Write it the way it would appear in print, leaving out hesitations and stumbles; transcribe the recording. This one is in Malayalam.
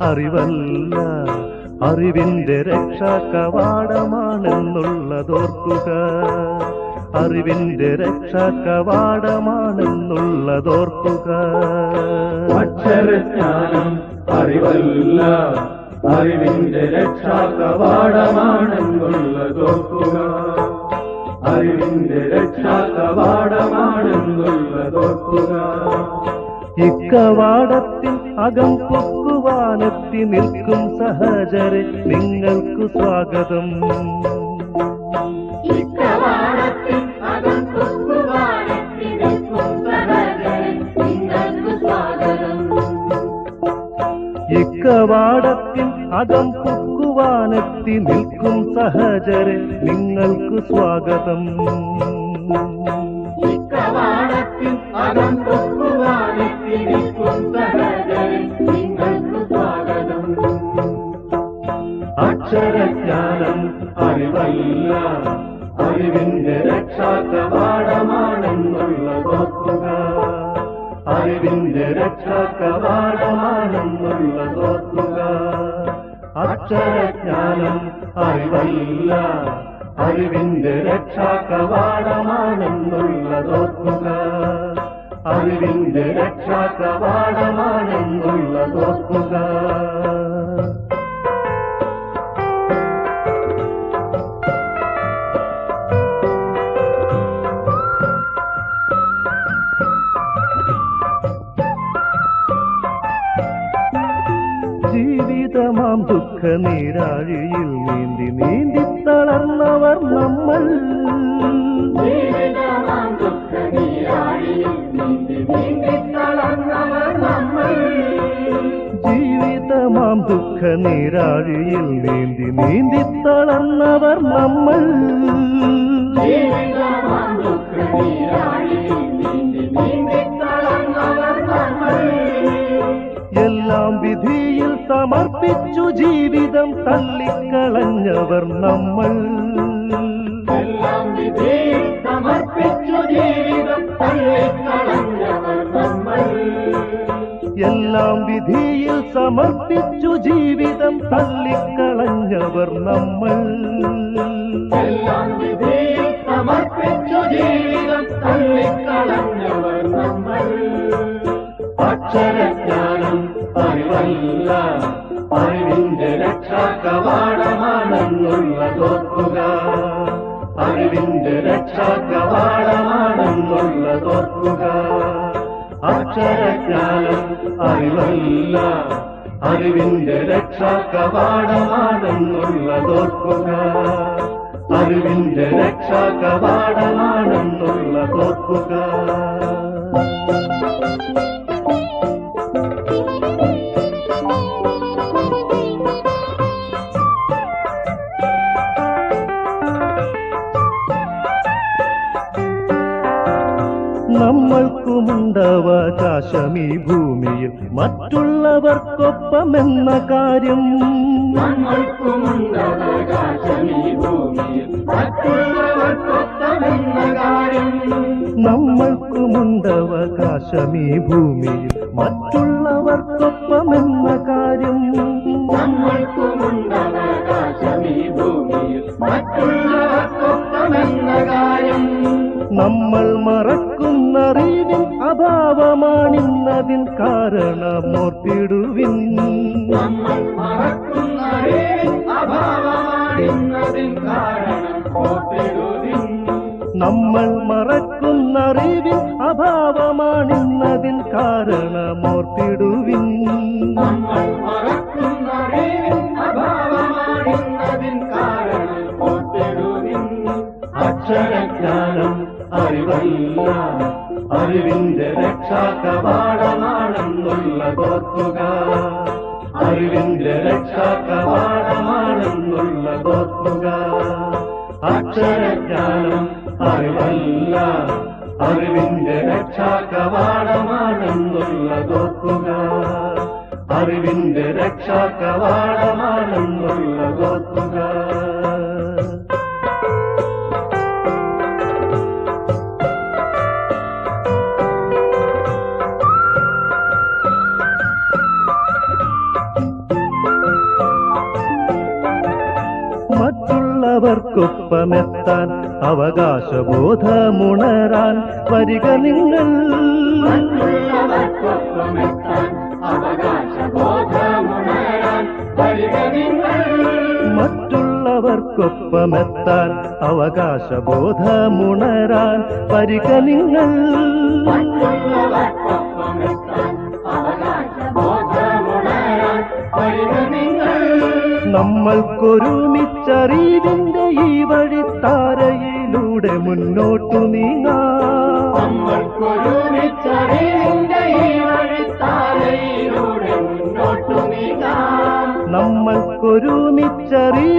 അറിവല്ല, അറിവിന്റെ രക്ഷാ കവാടമാണെന്നുള്ളതോർക്കുക. അറിവിന്റെ രക്ഷാ കവാടമാണെന്നുള്ളതോർക്കുക. അക്ഷരജ്ഞാനം അറിവല്ല, അറിവിന്റെ രക്ഷാ കവാടമാണെന്നുള്ളതോർക്കുക. അറിവിന്റെ രക്ഷാ കവാടമാണെന്നുള്ളതോർക്കുക. ഇക്കവാടത്തിൽ അകം പൊക്കുവാനെത്തി നിൽക്കും സഹചരെ നിങ്ങൾക്ക് സ്വാഗതം. ഇക്കവാടത്തിൽ അകം പൊക്കുവാനെത്തി നിൽക്കും സഹചരെ നിങ്ങൾക്ക് സ്വാഗതം. ഇക്കവാടത്തിൽ അകം പൊക്കുവാനെത്തി നിൽക്കും സഹചരെ നിങ്ങൾക്ക് സ്വാഗതം. ഇക്കവാടത്തിൽ അകം പൊക്കുവാനെത്തി നിൽക്കും സഹചരെ നിങ്ങൾക്ക് സ്വാഗതം. അക്ഷരജ്ഞാനം അറിവല്ല, അറിവിന്റെ രക്ഷാ കവാടമാണെന്നുള്ളതോർക്കുക. അറിവിന്റെ രക്ഷാ കവാടമാണെന്നുള്ളതോർക്കുക. അക്ഷരജ്ഞാനം അറിവല്ല, അറിവിന്റെ രക്ഷാ കവാടമാണെന്നുള്ളതോർക്കുക. അറിവിന്റെ രക്ഷാ കവാടമാണെന്നുള്ളതോർക്കുക. ജീവിതമാം ദുഃഖ നീരാഴിയിൽ നീന്തി നീന്തി തളർന്നവർ നമ്മൾ. ജീവിതമാം ദുഃഖ നീരാഴിയിൽ നീന്തി നീന്തി തളർന്നവർ നമ്മൾ. ജീവിതമാം ദുഃഖ നീരാഴിയിൽ നീന്തി നീന്തി തളർന്നവർ നമ്മൾ. ജീവിതമാം ദുഃഖ നീരാഴിയിൽ നീന്തി നീന്തി തളർന്നവർ നമ്മൾ. എല്ലാം വിധിയിൽ സമർപ്പിച്ചു ജീവിതം തള്ളിക്കളഞ്ഞവർ നമ്മൾ. എല്ലാം വിധിയിൽ സമർപ്പിച്ചു ജീവിതം തള്ളിക്കളഞ്ഞവർ നമ്മൾ. എല്ലാം വിധിയിൽ സമർപ്പിച്ചു ജീവിതം തള്ളിക്കളഞ്ഞവർ നമ്മൾ. എല്ലാം വിധിയിൽ സമർപ്പിച്ചു ജീവിതം തള്ളിക്കളഞ്ഞവർ നമ്മൾ. അക്ഷരജ്ഞാനം അറിവല്ല, അറിവിന്റെ രക്ഷാ കവാടമാണെന്നുള്ളതോർക്കുക. അറിവിന്റെ രക്ഷാ കവാടമാണെന്നുള്ളതോർക്കുക. അക്ഷരജ്ഞാനം അറിവല്ല, അറിവിന്റെ രക്ഷാ കവാടമാണെന്നുള്ളതോർക്കുക. അറിവിന്റെ രക്ഷാ കവാടമാണെന്നുള്ളതോർക്കുക. നമ്മൾക്കുമുണ്ടവകാശം ഈ ഭൂമിയിൽ മറ്റുള്ളവർക്കൊപ്പമെന്ന കാര്യം. നമ്മൾക്കുമുണ്ടവകാശം ഈ ഭൂമിയിൽ മറ്റുള്ളവർക്കൊപ്പമെന്ന കാര്യം. നമ്മൾക്കുമുണ്ടവകാശം ഈ ഭൂമിയിൽ മറ്റുള്ളവർക്കൊപ്പമെന്ന കാര്യം. നമ്മൾക്കുമുണ്ടവകാശം ഈ ഭൂമിയിൽ മറ്റുള്ളവർക്കൊപ്പമെന്ന കാര്യം. നമ്മൾ മറക്കുന്നറിവിൻ അഭാവമാണിന്നതിൻ കാരണമോർത്തിടുവിൻ. നമ്മൾ മറക്കുന്നറിവിൻ അഭാവമാണിന്നതിൻ കാരണം ഓർത്തിടുവിൻ. നമ്മൾ മറക്കുന്നറിവിൻ അഭാവമാണിന്നതിൻ കാരണമോർത്തിടുവിൻ. നമ്മൾ മറക്കുന്നറിവിൻ അഭാവമാണിന്നതിൻ കാരണം ഓർത്തിടുവിൻ. അക്ഷരജ്ഞാനം അറിവല്ല, അറിവിന്റെ രക്ഷാ കവാടമാണെന്നുള്ളതോർക്കുക. അറിവിന്റെ രക്ഷാ കവാടമാണെന്നുള്ളതോർക്കുക. അക്ഷരജ്ഞാനം അറിവല്ല, അറിവിന്റെ രക്ഷാ കവാടമാണെന്നുള്ളതോർക്കുക. അറിവിന്റെ രക്ഷാ കവാടമാണെന്നുള്ളതോർക്കുക. മറ്റുള്ളവർക്കൊപ്പമെത്താൻ അവകാശബോധമുണരാൻ വരിക നിങ്ങൾ. മറ്റുള്ളവർക്കൊപ്പമെത്താൻ അവകാശബോധമുണരാൻ വരിക നിങ്ങൾ. മറ്റുള്ളവർക്കൊപ്പമെത്താൻ അവകാശബോധമുണരാൻ വരിക നിങ്ങൾ. മറ്റുള്ളവർക്കൊപ്പമെത്താൻ അവകാശബോധമുണരാൻ വരിക നിങ്ങൾ. നമ്മൾക്കൊരുമിച്ചറിവിന്റെ ഈ വഴിത്താരയിലൂടെ മുന്നോട്ടു നീങ്ങാം. നമ്മൾക്കൊരുമിച്ചറിവിന്റെ ഈ വഴിത്താരയിലൂടെ മുന്നോട്ടു നീങ്ങാം. നമ്മൾക്കൊരുമിച്ചറി